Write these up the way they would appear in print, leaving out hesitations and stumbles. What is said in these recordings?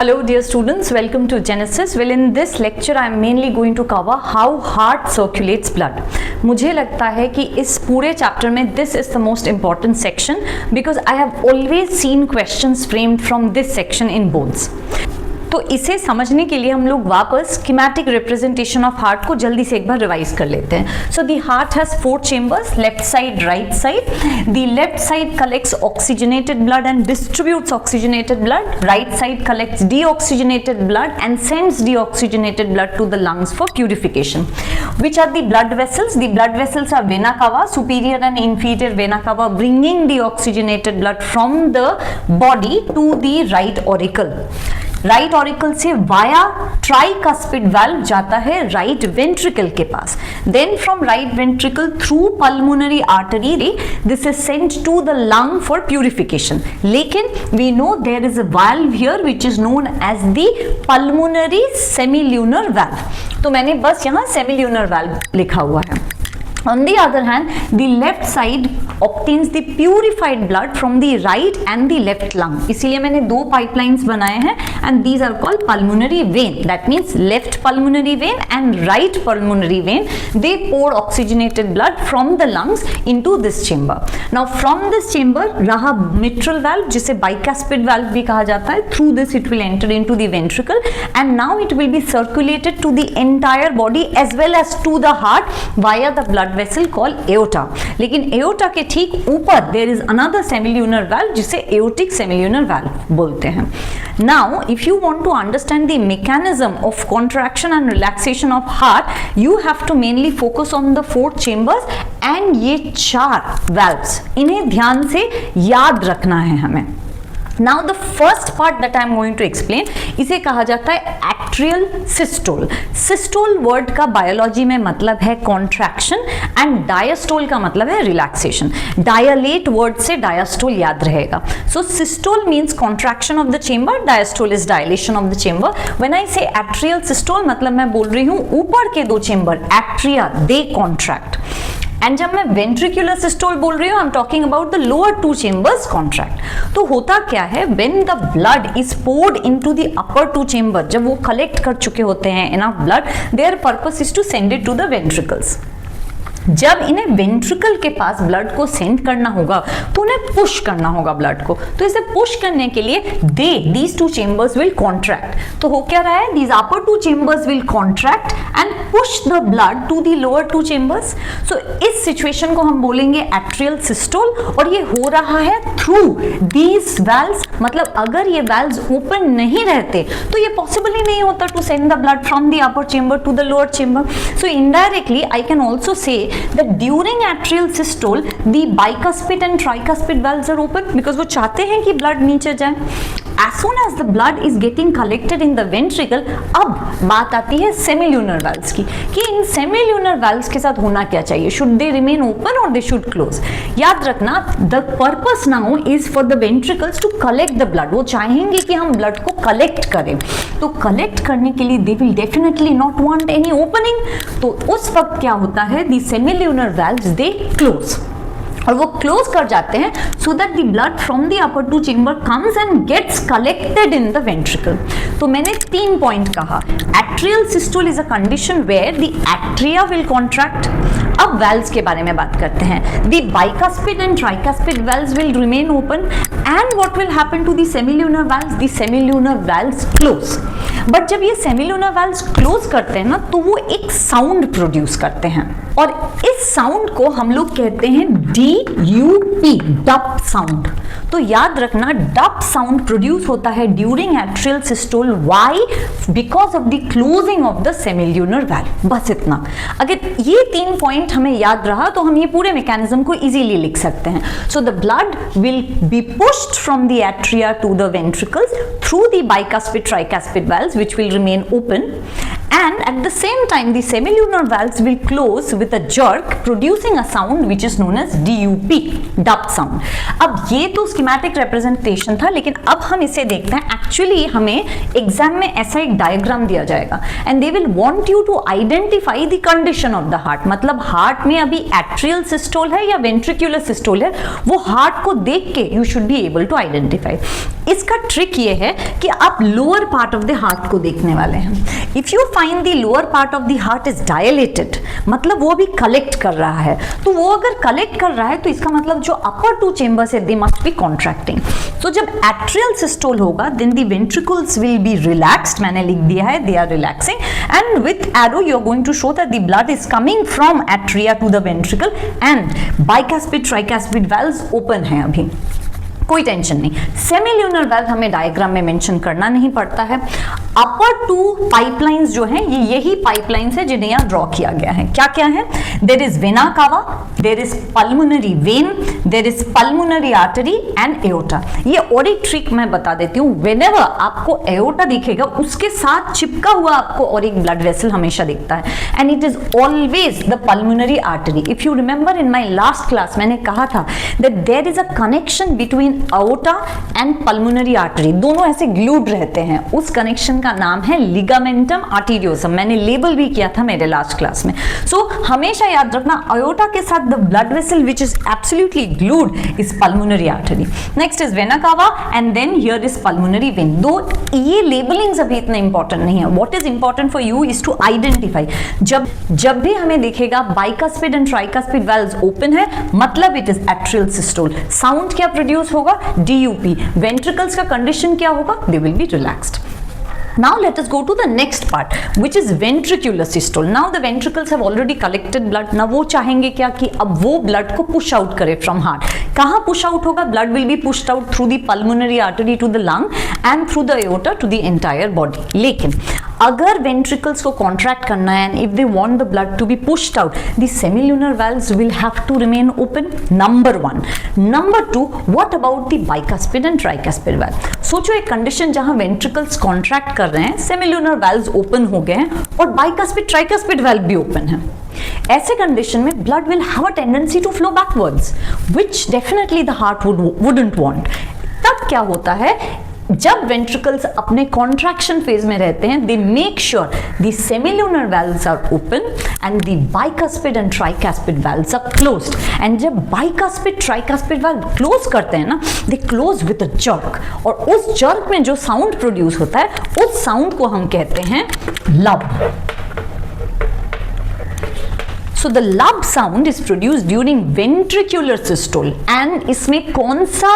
Hello dear students, welcome to Genesis. Well, in this lecture I am mainly going to cover how heart circulates blood. मुझे लगता है कि इस पूरे chapter में this is the most important section because I have always seen questions framed from this section in boards. तो इसे समझने के लिए हम लोग वापस स्कीमेटिक रिप्रेजेंटेशन ऑफ हार्ट को जल्दी से एक बार रिवाइज कर लेते हैं. So the heart has 4 chambers, left side, right side. The left side collects oxygenated blood and distributes oxygenated blood. Right side collects deoxygenated blood and sends deoxygenated blood to the lungs for purification. Which are the blood vessels? The blood vessels are vena cava, superior and inferior vena cava, bringing the oxygenated blood from the body to the right auricle. Right auricle से via tricuspid valve जाता है right ventricle के पास. Then from right ventricle through pulmonary artery this is sent to the lung for purification. लेकिन we know there is a valve here which is known as the pulmonary semilunar valve. तो मैंने बस यहाँ सेमील्यूनर valve लिखा हुआ है. On the other hand, the left side obtains the purified blood from the right and the left lung. इसीलिए मैंने 2 pipelines बनाए हैं and these are called pulmonary vein. That means left pulmonary vein and right pulmonary vein. They pour oxygenated blood from the lungs into this chamber. Now from this chamber रहा mitral valve जिसे bicuspid valve भी कहा जाता है. Through this it will enter into the ventricle and now it will be circulated to the entire body as well as to the heart via the blood vessel called aorta. लेकिन aorta के ठीक ऊपर there is another semilunar valve जिसे aortic semilunar valve बोलते हैं. Now if you want to understand the mechanism of contraction and relaxation of heart, you have to mainly focus on the 4 chambers and ये 4 valves. इन्हें ध्यान से याद रखना है हमें. Now the first part that I am going to explain, इसे कहा जाता है atrial systole. Systole word का biology में मतलब है contraction and diastole का मतलब है relaxation. Dilate word से diastole याद रहेगा. So systole means contraction of the chamber, diastole is dilation of the chamber. When I say atrial systole मतलब मैं बोल रही हूँ ऊपर के 2 chamber atria they contract. And जब मैं वेंट्रिकुलर सिस्टोल बोल रही हूँ I am talking about the lower 2 chambers contract. तो होता क्या है, when the blood is poured into the upper 2 chamber, जब वो कलेक्ट कर चुके होते हैं enough blood, their purpose is to send it to the ventricles. जब इन्हें वेंट्रिकल के पास ब्लड को सेंड करना होगा तो उन्हें पुश करना होगा ब्लड को. तो इसे पुश करने के लिए दीज 2 चेंबर्स विल कॉन्ट्रैक्ट. तो हो क्या रहा है, these upper 2 chambers will contract and push the blood to the lower 2 chambers. So इस सिचुएशन को हम बोलेंगे एट्रियल सिस्टोल और ये हो रहा है थ्रू दीज वाल्व्स. मतलब अगर ये वाल्व्स ओपन नहीं रहते तो ये पॉसिबल ही नहीं होता to send the blood from the upper chamber to the lower chamber. So indirectly I can also say that during atrial systole the bicuspid and tricuspid valves are open because वो चाहते हैं कि blood नीचे जाए. As soon as the blood is getting collected in the ventricle, अब बात आती है semilunar valves की कि इन semilunar valves के साथ होना क्या चाहिए. Should they remain open or they should close? याद रखना the purpose now is for the ventricles to collect the blood. वो चाहेंगे कि हम blood को collect करें. तो collect करने के लिए they will definitely not want any opening. तो उस वक्त क्या होता है, the semilunar valves they close. और वो क्लोज कर जाते हैं so that the blood from the upper 2 chamber comes and gets collected in the ventricle. तो मैंने 3 पॉइंट कहा. Atrial systole is a condition where the atria will contract. अब valves के बारे में बात करते हैं. The bicuspid and tricuspid valves will remain open and what will happen to the semilunar valves, the semilunar valves close. But जब ये सेमील्यूनर valves close करते हैं ना तो वो एक साउंड प्रोड्यूस करते हैं और इस साउंड को हम लोग कहते हैं DUP, डप साउंड. तो याद रखना डप साउंड प्रोड्यूस होता है during atrial systole. Why? Because of the closing of the सेमील्यूनर valve. बस इतना. अगर ये 3 पॉइंट हमें याद रहा तो हम ये पूरे मैकेनिज्म को इजीली लिख सकते हैं. So the blood will be pushed from the atria to the ventricles through the bicuspid tricuspid valves which will remain open, and at the same time the semilunar valves will close with a jerk producing a sound which is known as DUP, dup sound. अब ये तो schematic representation था, लेकिन अब हम इसे देखते हैं. एक्चुअली हमें एग्जाम में ऐसा एक डायग्राम दिया जाएगा and they will want you to identify the condition of the heart. मतलब हार्ट में अभी एट्रियल सिस्टोल है या वेंट्रिकुलर सिस्टोल है, वो हार्ट को देख के you should be able to identify. इसका ट्रिक ये है कि आप lower part of the heart को देखने वाले हैं। If you find the lower part of the heart is dilated, मतलब वो भी कलेक्ट कर रहा है, तो वो अगर कलेक्ट कर रहा है तो इसका मतलब जो अपर टू चेंबर्स है दे मस्ट बी कॉन्ट्रैक्टिंग। तो जब एट्रियल सिस्टोल होगा then the ventricles will be relaxed, मैंने लिख दिया है they are relaxing, and with arrow you are going to show that the blood is coming from atria to the ventricle and bicuspid tricuspid valves open है, अभी कोई tension नहीं। Semilunar valve हमें diagram में मेंशन करना नहीं पड़ता है। अपर टू पाइपलाइंस जो हैं, ये यही पाइपलाइंस है जिन्हें यहां ड्रॉ किया गया है। क्या क्या है? There is vena cava, there is pulmonary vein, there is pulmonary artery and aorta. ये और एक ट्रिक मैं बता देती हूँ, व्हेनेवर आपको एओर्टा दिखेगा उसके साथ चिपका हुआ आपको और एक ब्लड वेसल हमेशा दिखता है, and it is always the pulmonary artery. If you remember in my last class मैंने कहा था that there is a connection between aorta and pulmonary artery, दोनों ऐसे ग्लूड रहते हैं, उस कनेक्शन का नाम है लिगामेंटम आर्टेरियोसम। मैंने लेबल भी किया था मेरे लास्ट क्लास में। सो हमेशा याद रखना aorta के साथ the blood vessel which is absolutely glued is pulmonary artery. Next is vena cava and then here is pulmonary vein. दो ये लेबलिंग्स अभी इतने इंपॉर्टेंट नहीं है। What is important for you is to identify, जब भी हमें दिखेगा bicuspid and tricuspid valves open है, मतलब it is atrial systole. Sound क्या प्रोड्यूस होगा? DUP। वेंट्रिकल्स का कंडीशन क्या होगा? They will be relaxed. Now let us go to the next part which is ventricular systole. Now the ventricles have already collected blood. Now वो चाहेंगे क्या कि अब वो blood को push out करे from heart. कहाँ push out होगा? Blood will be pushed out through the pulmonary artery to the lung and through the aorta to the entire body. लेकिन अगर ventricles को contract करना है and if they want the blood to be pushed out, the semilunar valves will have to remain open. Number one. Number two, what about the bicuspid and tricuspid valve? सोचो एक condition जहाँ ventricles contract कर रहे हैं, semilunar valves open हो गए हैं और बाइकास्पिड ट्राइकास्पिड वाल्व भी ओपन है। ऐसे कंडीशन में blood will have a tendency to flow backwards which definitely the heart wouldn't want. तब क्या होता है? जब वेंट्रिकल्स अपने कॉन्ट्रैक्शन फेज में रहते हैं, they make sure the semilunar valves are open and the bicuspid and tricuspid valves are closed. And जब बाइकास्पिड ट्राइकास्पिड वाल्व क्लोज करते हैं ना, they close with a jerk, और उस जर्क में जो साउंड प्रोड्यूस होता है उस साउंड को हम कहते हैं लब। So the lub sound is produced during ventricular systole and इसमें कौन सा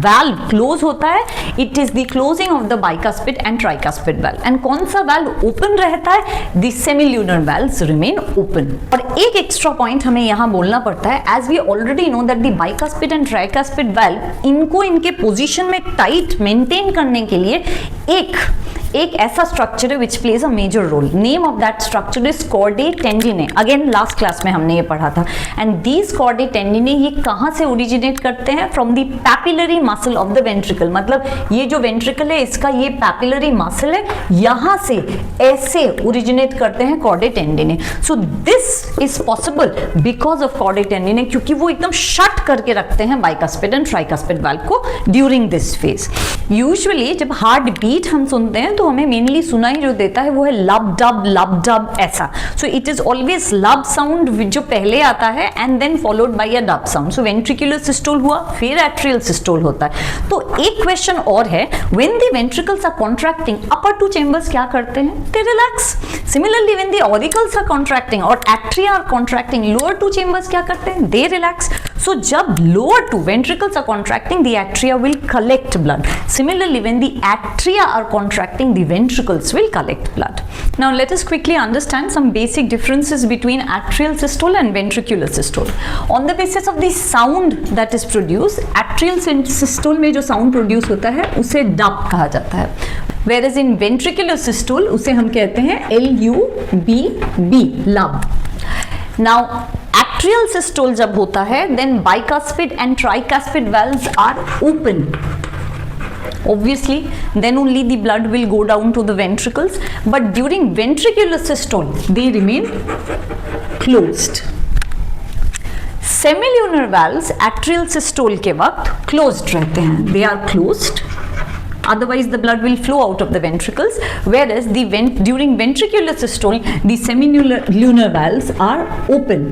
valve close होता है? It is the closing of the bicuspid and tricuspid valve. And कौन सा valve open रहता है? The semilunar valves remain open. और एक extra point हमें यहाँ बोलना पड़ता है, as we already know that the bicuspid and tricuspid valve इनको इनके position में tight maintain करने के लिए एक ऐसा स्ट्रक्चर है which plays a major role. Name of that structure is chordae tendineae. Again last class में हमने ये पढ़ा था। एंड दीज कॉर्डे टेंडिने ये कहाँ से ओरिजिनेट करते हैं? From the papillary muscle of the ventricle. मतलब ये जो वेंट्रिकल है इसका ये पैपिलरी मसल है, यहाँ से ऐसे ओरिजिनेट करते हैं कॉर्डे टेंडिने। So this is possible because of कॉर्डे टेंडिने, क्योंकि वो एकदम शट करके रखते हैं बाइकास्पिड एंड ट्राइकास्पिड वाल्व को ड्यूरिंग दिस फेज। यूजुअली जब हार्ट बीट हम सुनते हैं तो हमें मेनली सुनाई जो देता है वो है लब डब ऐसा। So it is always lub sound जो पहले आता है and then followed by a dub sound. So ventricular systole हुआ, फिर एट्रियल सिस्टोल होता है। तो एक क्वेश्चन और है, when the ventricles are contracting upper two chambers क्या करते हैं? They relax. Similarly when the auricles are contracting और atria are contracting, lower two chambers क्या करते हैं? They relax. सो जब lower two ventricles are contracting, the atria will collect blood. Similarly, when the atria are contracting, the ventricles will collect blood. Now, let us quickly understand some basic differences between atrial systole and ventricular systole. On the basis of the sound that is produced, atrial systole में जो sound produce होता है उसे dub कहा जाता है, whereas in ventricular systole उसे हम कहते हैं LUBB, lub. Now, atrial systole जब होता है, then bicuspid and tricuspid valves are open. Obviously, then only the blood will go down to the ventricles, but during ventricular systole, they remain closed. Semilunar valves atrial systole के वक्त closed रहते हैं, they are closed. Otherwise, the blood will flow out of the ventricles, whereas during ventricular systole, the semilunar valves are open.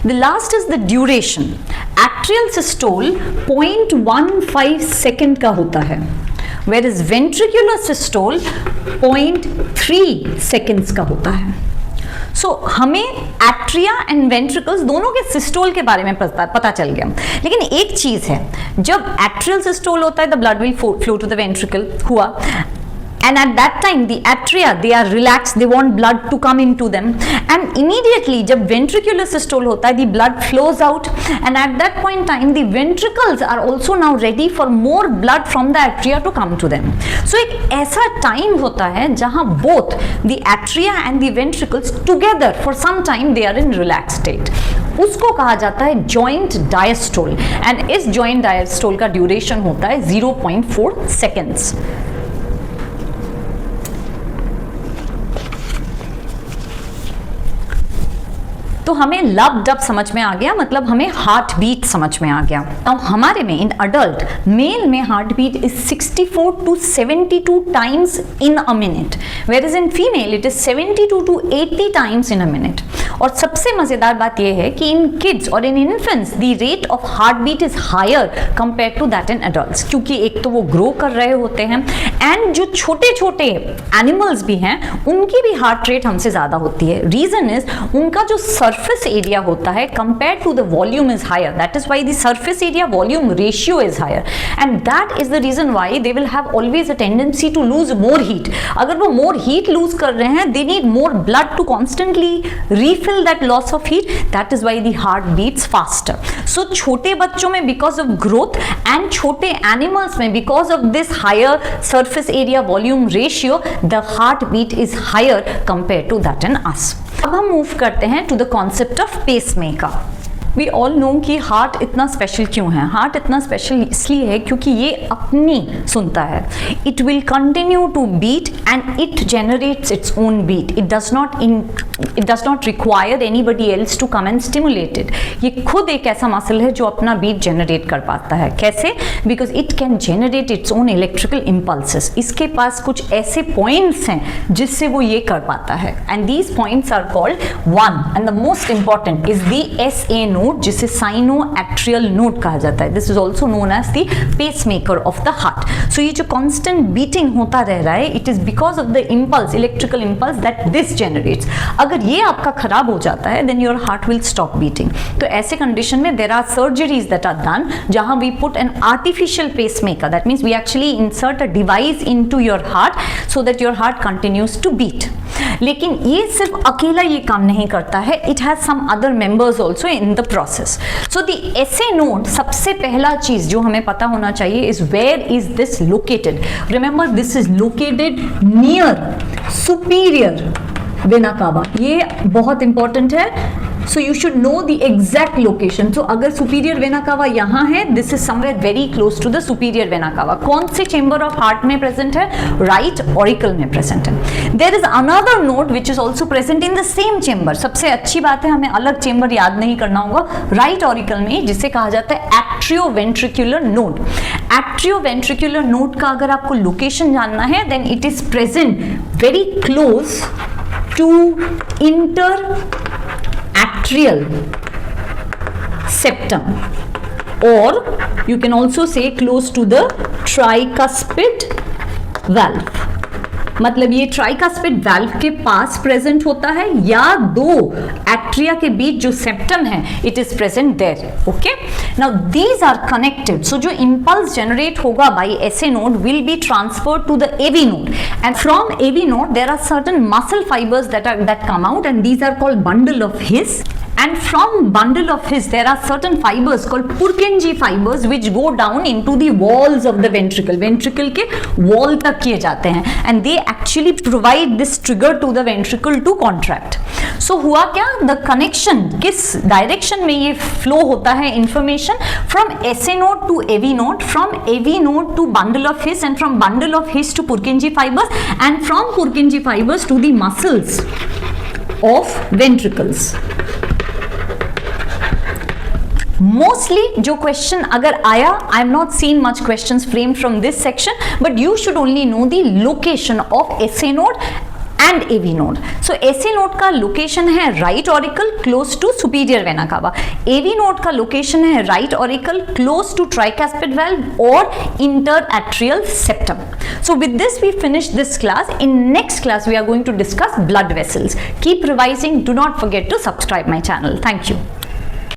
The last is the duration. Atrial systole 0.15 second का होता है, whereas ventricular systole 0.3 seconds का होता है। सो हमें atria and ventricles दोनों के systole के बारे में पता चल गया। लेकिन एक चीज है, जब एट्रियल सिस्टोल होता है the blood will flow to the ventricle हुआ, and at that time the atria, they are relaxed, they want blood to come into them, and immediately जब ventricular systole होता है the blood flows out, and at that point time the ventricles are also now ready for more blood from the atria to come to them. So एक ऐसा time होता है जहां both the atria and the ventricles together for some time they are in relaxed state. उसको कहा जाता है joint diastole, and इस joint diastole का duration होता है 0.4 seconds. तो हमें लब डब समझ में आ गया, मतलब हमें हार्ट बीट समझ में आ गया। अब हमारे में इन अडल्ट मेल में heart beat is 64 to 72 times in a minute, where is in female it is 72 to 80 times in a minute. और सबसे मजेदार बात यह है कि इन किड्स और in infants the rate of heart beat is higher compare to that in adults, क्योंकि एक तो वो ग्रो कर रहे होते हैं, एंड जो छोटे छोटे एनिमल्स भी हैं उनकी भी हार्ट रेट हमसे ज्यादा होती है। रीजन इज उनका जो surface area होता है compared to the volume is higher, that is why the surface area volume ratio is higher, and that is the reason why they will have always a tendency to lose more heat. अगर वो more heat lose कर रहे हैं, they need more blood to constantly refill that loss of heat, that is why the heart beats faster. So छोटे बच्चों में because of growth and छोटे animals में because of this higher surface area volume ratio, the heart beat is higher compared to that in us. अब हम move करते हैं to the concept of pacemaker. We all know कि heart इतना special क्यों है। हार्ट इतना स्पेशल इसलिए है क्योंकि ये अपनी सुनता है। It will continue to beat and it generates its own beat. It does not require anybody else to come and stimulate it. ये खुद एक ऐसा मसल है जो अपना बीट जनरेट कर पाता है। कैसे? Because it can generate its own electrical impulses. इसके पास कुछ ऐसे पॉइंट्स हैं जिससे वो ये कर पाता है, and these points are called one, and the most important is the SA node, जिसे साइनो एट्रियल नोड कहा जाता है। This is also known as the pacemaker of the heart. So ये जो कांस्टेंट बीटिंग होता रह रहा है, it is because of the impulse, electrical impulse that this generates. अगर ये आपका खराब हो जाता है then your heart will stop beating. तो ऐसे कंडीशन में there are surgeries that are done जहां we put an artificial pacemaker, that means we actually insert a device into your heart so that your heart continues to beat. लेकिन ये सिर्फ अकेला ये काम नहीं करता है, it has some other members also in the process. So the SA node, सबसे पहला चीज जो हमें पता होना चाहिए is where is this located. Remember this is located near superior vena cava. ये बहुत इंपॉर्टेंट है। So you should know the exact location. So अगर सुपीरियर वेना कावा यहाँ है, this is somewhere very close to the superior vena cava. कौन से chamber of heart में present है? राइट ऑरिकल में प्रेजेंट है। There is another node which is also present in the same chamber. सबसे अच्छी बात है, हमें अलग चेंबर याद नहीं करना होगा, राइट ऑरिकल में, जिसे कहा जाता है एट्रियोवेंट्रिकुलर नोड। एट्रियोवेंट्रिकुलर नोड का अगर आपको लोकेशन जानना है then it is present very close to inter atrial septum, or you can also say close to the tricuspid valve. मतलब ये ट्राइकास्पिड वाल्व के पास प्रेजेंट होता है या दो एट्रिया के बीच जो सेप्टम है it is present there. Okay, now these are connected. So जो इंपल्स जनरेट होगा by SA node will be transferred to the AV node, and from AV node there are certain muscle fibres that come out, and these are called bundle of His. And from bundle of his there are certain fibers called Purkinje fibers which go down into the walls of the ventricle. Ventricle के wall तक किए जाते हैं, and they actually provide this trigger to the ventricle to contract. So हुआ क्या? The connection किस direction में ये flow होता है information from SA node to AV node, from AV node to bundle of his, and from bundle of his to Purkinje fibers, and from Purkinje fibers to the muscles of ventricles. Mostly जो question अगर आया, I am not seen much questions frame from this section, but you should only know the location of SA node and AV node. So AC node का location है right auricle close to superior vena cava. AV node का location है right auricle close to tricuspid valve और interatrial septum. So with this we finish this class. In next class we are going to discuss blood vessels. Keep revising. Do not forget to subscribe my channel. Thank you.